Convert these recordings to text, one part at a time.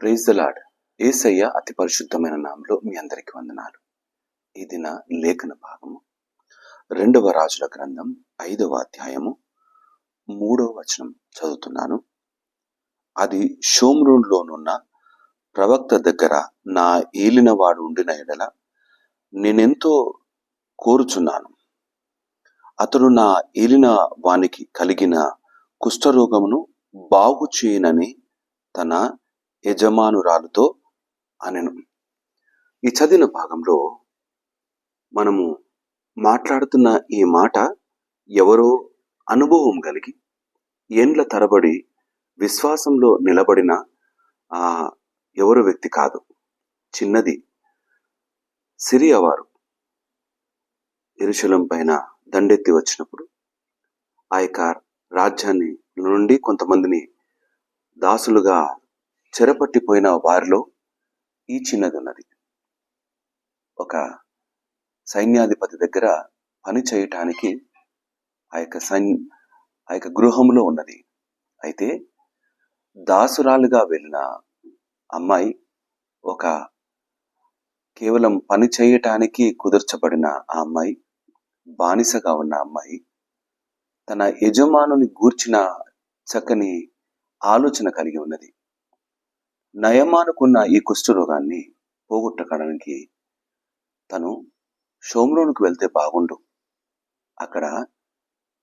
Praise the lord. యేసయ్య అతి పరిశుద్ధమైన నామములో మీ అందరికీ వందనాలు. ఈ దిన లేఖన భాగము 2వ రాజుల గ్రంథం 5వ అధ్యాయము 3వ వచనం చదువుతున్నాను. అది షోమ్రోనులోనున్న ప్రవక్త దగ్గర నా ఏలినవాడు ఉండిన ఎడల నేనెంతో కోరుచున్నాను. అతడు నా ఏలిన వానికి కలిగిన కుష్ఠరోగమును బాగు చేయనని తన యజమానురాలుతో అనెను. ఈ చదివిన భాగంలో మనము మాట్లాడుతున్న ఈ మాట ఎవరో అనుభవం కలిగి ఏండ్ల తరబడి విశ్వాసంలో నిలబడిన ఎవరో వ్యక్తి కాదు. చిన్నది సిరియా వారు యెరూషలేము పైన దండెత్తి వచ్చినప్పుడు ఆ యొక్క రాజ్యాన్ని నుండి కొంతమందిని దాసులుగా చెరపట్టిపోయిన వారిలో ఈ చిన్నది ఉన్నది. ఒక సైన్యాధిపతి దగ్గర పని చేయటానికి ఆ యొక్క గృహంలో ఉన్నది. అయితే దాసురాలుగా వెళ్ళిన అమ్మాయి, ఒక కేవలం పని చేయటానికి కుదర్చబడిన ఆ అమ్మాయి, బానిసగా ఉన్న అమ్మాయి, తన యజమానుని గూర్చిన చక్కని ఆలోచన కలిగి ఉన్నది. నయమానుకున్న ఈ కుష్ఠరోగాన్ని పోగొట్టడానికి తను షోమ్రోనుకు వెళ్తే బాగుండు, అక్కడ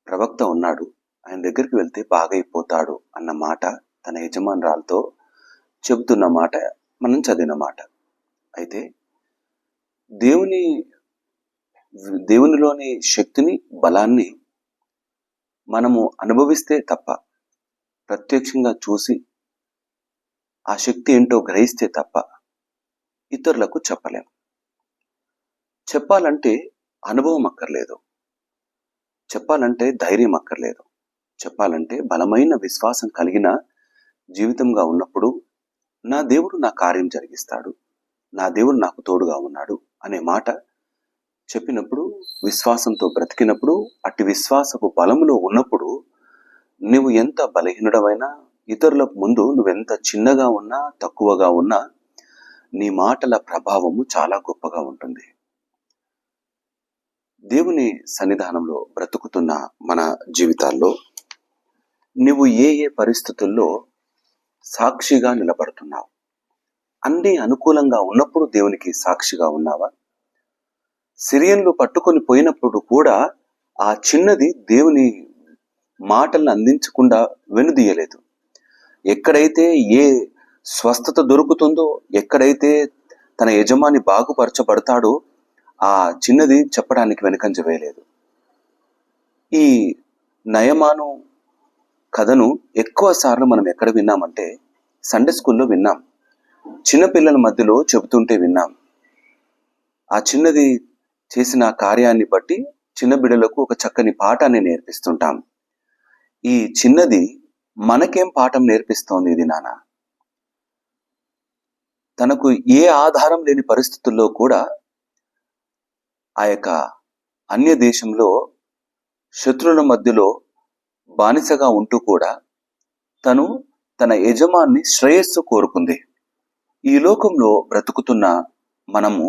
ప్రవక్త ఉన్నాడు, ఆయన దగ్గరికి వెళ్తే బాగైపోతాడు అన్న మాట తన యజమానురాలతో చెబుతున్న మాట మనం చదివిన మాట. అయితే దేవునిలోని శక్తిని, బలాన్ని మనము అనుభవిస్తే తప్ప, ప్రత్యక్షంగా చూసి ఆ శక్తి ఏంటో గ్రహిస్తే తప్ప ఇతరులకు చెప్పలేం. చెప్పాలంటే అనుభవం అక్కర్లేదు, చెప్పాలంటే ధైర్యం అక్కర్లేదు, చెప్పాలంటే బలమైన విశ్వాసం కలిగిన జీవితంగా ఉన్నప్పుడు నా దేవుడు నా కార్యం జరిగిస్తాడు, నా దేవుడు నాకు తోడుగా ఉన్నాడు అనే మాట చెప్పినప్పుడు, విశ్వాసంతో బ్రతికినప్పుడు, అట్టి విశ్వాసపు బలములో ఉన్నప్పుడు నువ్వు ఎంత బలహీనుడమైనా, ఇతరుల ముందు నువ్వెంత చిన్నగా ఉన్నా, తక్కువగా ఉన్నా, నీ మాటల ప్రభావము చాలా గొప్పగా ఉంటుంది. దేవుని సన్నిధానంలో బ్రతుకుతున్న మన జీవితాల్లో నువ్వు ఏ పరిస్థితుల్లో సాక్షిగా నిలబడుతున్నావు? అన్ని అనుకూలంగా ఉన్నప్పుడు దేవునికి సాక్షిగా ఉన్నావా? సిరియన్లు పట్టుకొని పోయినప్పుడు కూడా ఆ చిన్నది దేవుని మాటలను అందించకుండా వెనుదీయలేదు. ఎక్కడైతే ఏ స్వస్థత దొరుకుతుందో, ఎక్కడైతే తన యజమాని బాగుపరచబడతాడో ఆ చిన్నది చెప్పడానికి వెనుకంజ వేయలేదు. ఈ నయమాను కథను ఎక్కువ సార్లు మనం ఎక్కడ విన్నామంటే సండే స్కూల్లో విన్నాం, చిన్నపిల్లల మధ్యలో చెబుతుంటే విన్నాం. ఆ చిన్నది చేసిన కార్యాన్ని బట్టి చిన్న బిడ్డలకు ఒక చక్కని పాఠాన్ని నేర్పిస్తుంటాం. ఈ చిన్నది మనకేం పాఠం నేర్పిస్తోంది? ఇది నాన్న తనకు ఏ ఆధారం లేని పరిస్థితుల్లో కూడా ఆ యొక్క అన్య దేశంలో శత్రువుల మధ్యలో బానిసగా ఉంటూ కూడా తను తన యజమాని శ్రేయస్సు కోరుకుంది. ఈ లోకంలో బ్రతుకుతున్న మనము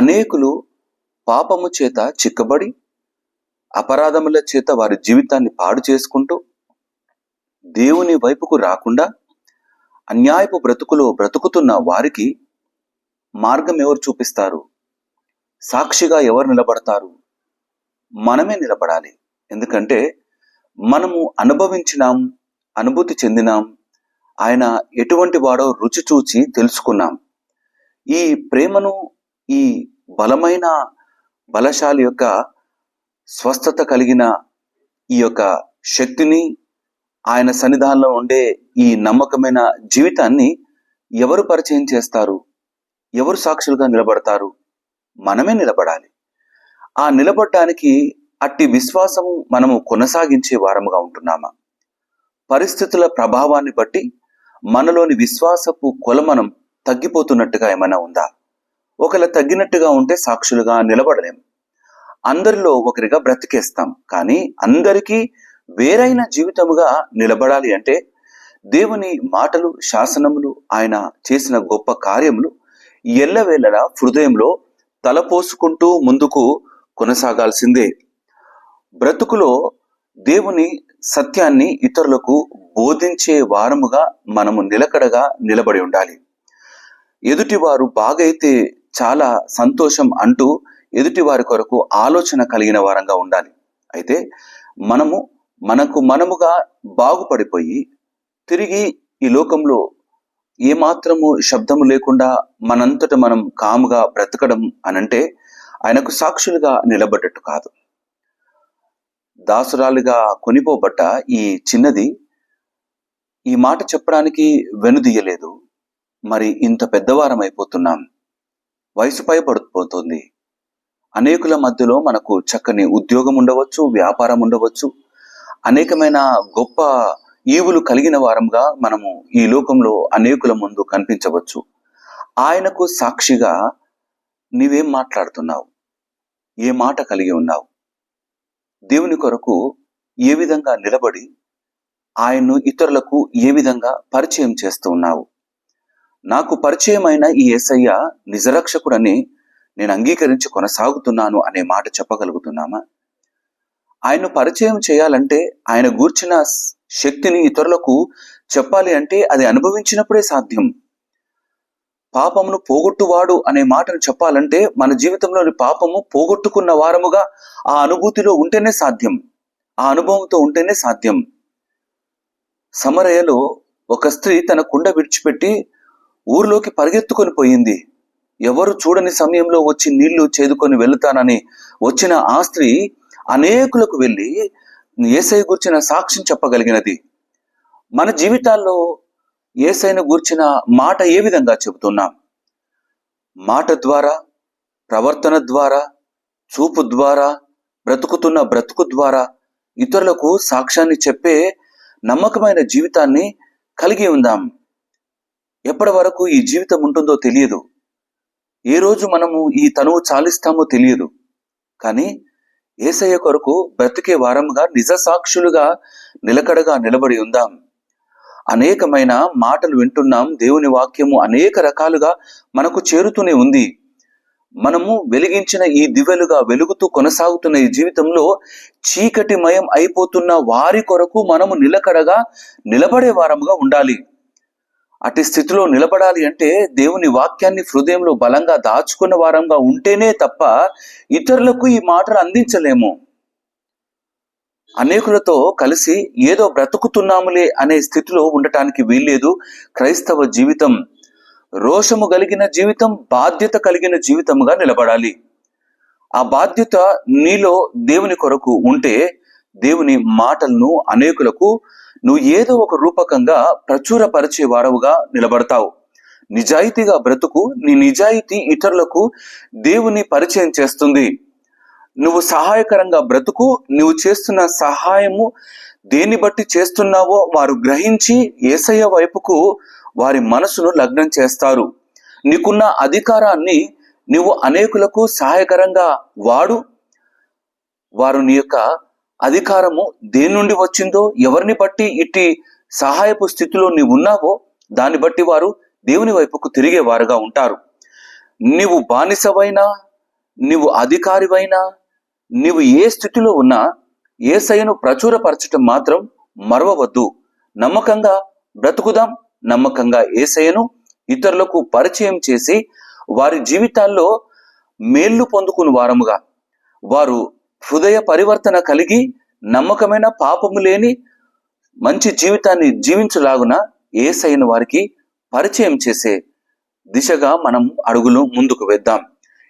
అనేకులు పాపము చేత చిక్కబడి, అపరాధముల చేత వారి జీవితాన్ని పాడు చేసుకుంటూ, దేవుని వైపుకు రాకుండా అన్యాయపు బ్రతుకులో బ్రతుకుతున్న వారికి మార్గం ఎవరు చూపిస్తారు? సాక్షిగా ఎవరు నిలబడతారు? మనమే నిలబడాలి. ఎందుకంటే మనము అనుభవించినాం, అనుభూతి చెందినాం, ఆయన ఎటువంటి వాడో రుచి చూచి తెలుసుకున్నాం. ఈ ప్రేమను, ఈ బలమైన బలశాలి యొక్క స్వస్థత కలిగిన ఈ యొక్క శక్తిని, ఆయన సన్నిధానంలో ఉండే ఈ నమ్మకమైన జీవితాన్ని ఎవరు పరిచయం చేస్తారు? ఎవరు సాక్షులుగా నిలబడతారు? మనమే నిలబడాలి. ఆ నిలబడటానికి అట్టి విశ్వాసము మనము కొనసాగించే వారముగా ఉంటున్నామా? పరిస్థితుల ప్రభావాన్ని బట్టి మనలోని విశ్వాసపు కొలమనం తగ్గిపోతున్నట్టుగా ఏమైనా ఉందా? ఒకవేళ తగ్గినట్టుగా ఉంటే సాక్షులుగా నిలబడలేం. అందరిలో ఒకరిగా బ్రతికేస్తాం. కానీ అందరికీ వేరైన జీవితముగా నిలబడాలి అంటే దేవుని మాటలు, శాసనములు, ఆయన చేసిన గొప్ప కార్యములు ఎల్లవేళలా హృదయంలో తలపోసుకుంటూ ముందుకు కొనసాగాల్సిందే. బ్రతుకులో దేవుని సత్యాన్ని ఇతరులకు బోధించే వారముగా మనము నిలకడగా నిలబడి ఉండాలి. ఎదుటివారు బాగైతే చాలా సంతోషం అంటూ ఎదుటివారి కొరకు ఆలోచన కలిగిన వారంగా ఉండాలి. అయితే మనముగా బాగుపడిపోయి తిరిగి ఈ లోకంలో ఏమాత్రము శబ్దము లేకుండా మనంతట మనం కాముగా బ్రతకడం అనంటే ఆయనకు సాక్షులుగా నిలబడ్డట్టు కాదు. దాసురాలుగా కొనిపోబట్ట ఈ చిన్నది ఈ మాట చెప్పడానికి వెనుదీయలేదు. మరి ఇంత పెద్దవారం అయిపోతున్నాం, వయసు పైబడిపోతుంది. అనేకుల మధ్యలో మనకు చక్కని ఉద్యోగం ఉండవచ్చు, వ్యాపారం ఉండవచ్చు, అనేకమైన గొప్ప ఈవులు కలిగిన వారంగా మనము ఈ లోకంలో అనేకుల ముందు కనిపించవచ్చు. ఆయనకు సాక్షిగా నీవేం మాట్లాడుతున్నావు? ఏ మాట కలిగి ఉన్నావు? దేవుని కొరకు ఏ విధంగా నిలబడి ఆయన్ను ఇతరులకు ఏ విధంగా పరిచయం చేస్తూ ఉన్నావు? నాకు పరిచయమైన ఈ యేసయ్య నిజరక్షకుడని నేను అంగీకరించి కొనసాగుతున్నాను అనే మాట చెప్పగలుగుతున్నామా? ఆయన్ను పరిచయం చేయాలంటే ఆయన గూర్చిన శక్తిని ఇతరులకు చెప్పాలి అంటే అది అనుభవించినప్పుడే సాధ్యం. పాపమును పోగొట్టువాడు అనే మాటను చెప్పాలంటే మన జీవితంలోని పాపము పోగొట్టుకున్న వారముగా ఆ అనుభూతిలో ఉంటేనే సాధ్యం, ఆ అనుభవంతో ఉంటేనే సాధ్యం. సమరయలో ఒక స్త్రీ తన కుండ విడిచిపెట్టి ఊర్లోకి పరిగెత్తుకొని పోయింది. ఎవరు చూడని సమయంలో వచ్చి నీళ్లు చేదుకొని వెళుతానని వచ్చిన ఆ స్త్రీ అనేకులకు వెళ్ళి యేసయ్య గూర్చిన సాక్ష్యం చెప్పగలిగినది. మన జీవితాల్లో యేసయ్యను గూర్చిన మాట ఏ విధంగా చెబుతున్నాం? మాట ద్వారా, ప్రవర్తన ద్వారా, చూపు ద్వారా, బ్రతుకుతున్న బ్రతుకు ద్వారా ఇతరులకు సాక్ష్యాన్ని చెప్పే నమ్మకమైన జీవితాన్ని కలిగి ఉందాం. ఎప్పటి వరకు ఈ జీవితం ఉంటుందో తెలియదు, ఏ రోజు మనము ఈ తనువు చాలిస్తామో తెలియదు. కానీ యేసయ్య కొరకు బ్రతికే వారముగా నిజ సాక్షులుగా నిలకడగా నిలబడి ఉందాం. అనేకమైన మాటలు వింటున్నాం, దేవుని వాక్యము అనేక రకాలుగా మనకు చేరుతూనే ఉంది. మనము వెలిగించిన ఈ దివ్వెలుగా వెలుగుతూ కొనసాగుతున్న ఈ జీవితంలో చీకటిమయం అయిపోతున్న వారి కొరకు మనము నిలకడగా నిలబడే వారముగా ఉండాలి. అటు స్థితిలో నిలబడాలి అంటే దేవుని వాక్యాన్ని హృదయంలో బలంగా దాచుకున్న వారంగా ఉంటేనే తప్ప ఇతరులకు ఈ మాటలు అందించలేము. అనేకులతో కలిసి ఏదో బ్రతుకుతున్నాములే అనే స్థితిలో ఉండటానికి వీల్లేదు. క్రైస్తవ జీవితం రోషము కలిగిన జీవితం, బాధ్యత కలిగిన జీవితముగా నిలబడాలి. ఆ బాధ్యత నీలో దేవుని కొరకు ఉంటే దేవుని మాటలను అనేకులకు నువ్వు ఏదో ఒక రూపకంగా ప్రచురపరిచే వారవుగా నిలబడతావు. నిజాయితీగా బ్రతుకు. నీ నిజాయితీ ఇతరులకు దేవుని పరిచయం చేస్తుంది. నువ్వు సహాయకరంగా బ్రతుకు. నువ్వు చేస్తున్న సహాయము దేన్ని బట్టి చేస్తున్నావో వారు గ్రహించి యేసయ్య వైపుకు వారి మనసును లగ్నం చేస్తారు. నీకున్న అధికారాన్ని నువ్వు అనేకులకు సహాయకరంగా వాడు. వారు నీ యొక్క అధికారము దేని నుండి వచ్చిందో, ఎవరిని బట్టి ఇట్టి సహాయపు స్థితిలో నీవు ఉన్నావో దాన్ని బట్టి వారు దేవుని వైపుకు తిరిగే వారుగా ఉంటారు. నీవు బానిసవైనా, నీవు అధికారివైనా, నీవు ఏ స్థితిలో ఉన్నా యేసయ్యను ప్రచురపరచటం మాత్రం మరవవద్దు. నమ్మకంగా బ్రతుకుదాం. నమ్మకంగా యేసయ్యను ఇతరులకు పరిచయం చేసి వారి జీవితాల్లో మేళ్లు పొందుకుని వారముగా, వారు హృదయ పరివర్తన కలిగి నమ్మకమైన పాపము లేని మంచి జీవితాన్ని జీవించలాగున యేసయ్యను వారికి పరిచయం చేసే దిశగా మనం అడుగులు ముందుకు వేద్దాం.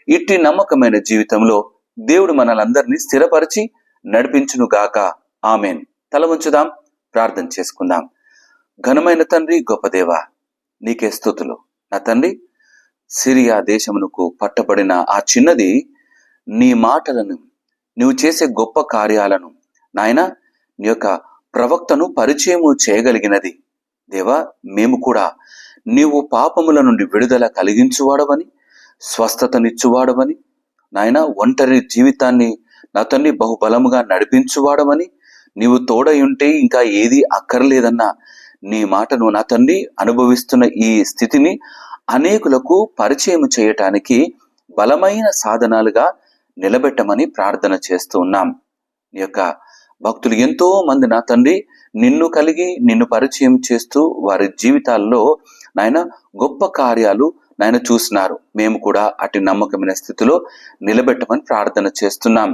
ఇట్టి నమ్మకమైన జీవితంలో దేవుడు మనలందరినీ స్థిరపరిచి నడిపించును గాక. ఆమెన్. తల వంచుదాం, ప్రార్థన చేసుకుందాం. ఘనమైన తండ్రి, గొప్ప దేవా, నీకే స్తుతులు. నా తండ్రి, సిరియా దేశమునకు పట్టబడిన ఆ చిన్నది నీ మాటలను, నువ్వు చేసే గొప్ప కార్యాలను నాయన నీ యొక్క ప్రవక్తను పరిచయము చేయగలిగినది. దేవా, మేము కూడా నీవు పాపముల నుండి విడుదల కలిగించువాడవని, స్వస్థతనిచ్చువాడవని, నాయన ఒంటరి జీవితాన్ని నా తండ్రి బహుబలముగా నడిపించువాడవని, నీవు తోడై ఉంటే ఇంకా ఏది అక్కర్లేదన్న నీ మాటను నా తండ్రి అనుభవిస్తున్న ఈ స్థితిని అనేకులకు పరిచయం చేయటానికి బలమైన సాధనాలుగా నిలబెట్టమని ప్రార్థన చేస్తూ ఉన్నాం. నీ యొక్క భక్తులు ఎంతో మంది నా తండ్రి నిన్ను కలిగి నిన్ను పరిచయం చేస్తూ వారి జీవితాల్లో నాయన గొప్ప కార్యాలు నాయన చూసినారు. మేము కూడా అటు నమ్మకమైన స్థితిలో నిలబెట్టమని ప్రార్థన చేస్తున్నాం.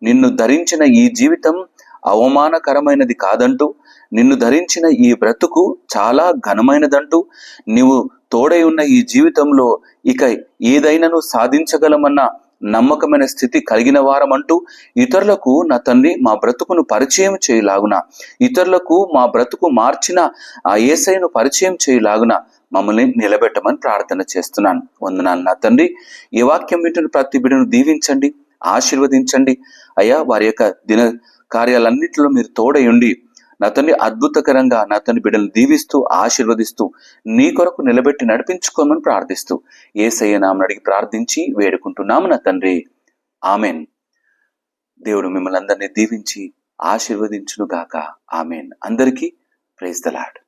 నిన్ను ధరించిన ఈ జీవితం అవమానకరమైనది కాదంటూ, నిన్ను ధరించిన ఈ బ్రతుకు చాలా ఘనమైనదంటూ, నీవు తోడై ఉన్న ఈ జీవితంలో ఇక ఏదైనాను సాధించగలమన్న నమ్మకమైన స్థితి కలిగిన వారమంటూ ఇతరులకు నా తండ్రి మా బ్రతుకును పరిచయం చేయలాగున, ఇతరులకు మా బ్రతుకు మార్చిన ఆ యేసయ్యను పరిచయం చేయలాగున మమ్మల్ని నిలబెట్టమని ప్రార్థన చేస్తున్నాను. వందనాలు నా తండ్రి. ఈ వాక్యం వింటున్న ప్రతి బిడ్డను దీవించండి, ఆశీర్వదించండి అయ్యా. వారి యొక్క దిన కార్యాలన్నింటిలో మీరు తోడై ఉండి నా తండ్రి అద్భుతకరంగా నా తండ్రి బిడ్డలను దీవిస్తూ ఆశీర్వదిస్తూ నీ కొరకు నిలబెట్టి నడిపించుకోమని ప్రార్థిస్తూ యేసయ్య నామమున అడిగి ప్రార్థించి వేడుకుంటున్నాము నా తండ్రి. ఆమెన్. దేవుడు మిమ్మల్ని అందరినీ దీవించి ఆశీర్వదించును గాక. ఆమెన్. అందరికీ ప్రైజ్ ది లార్డ్.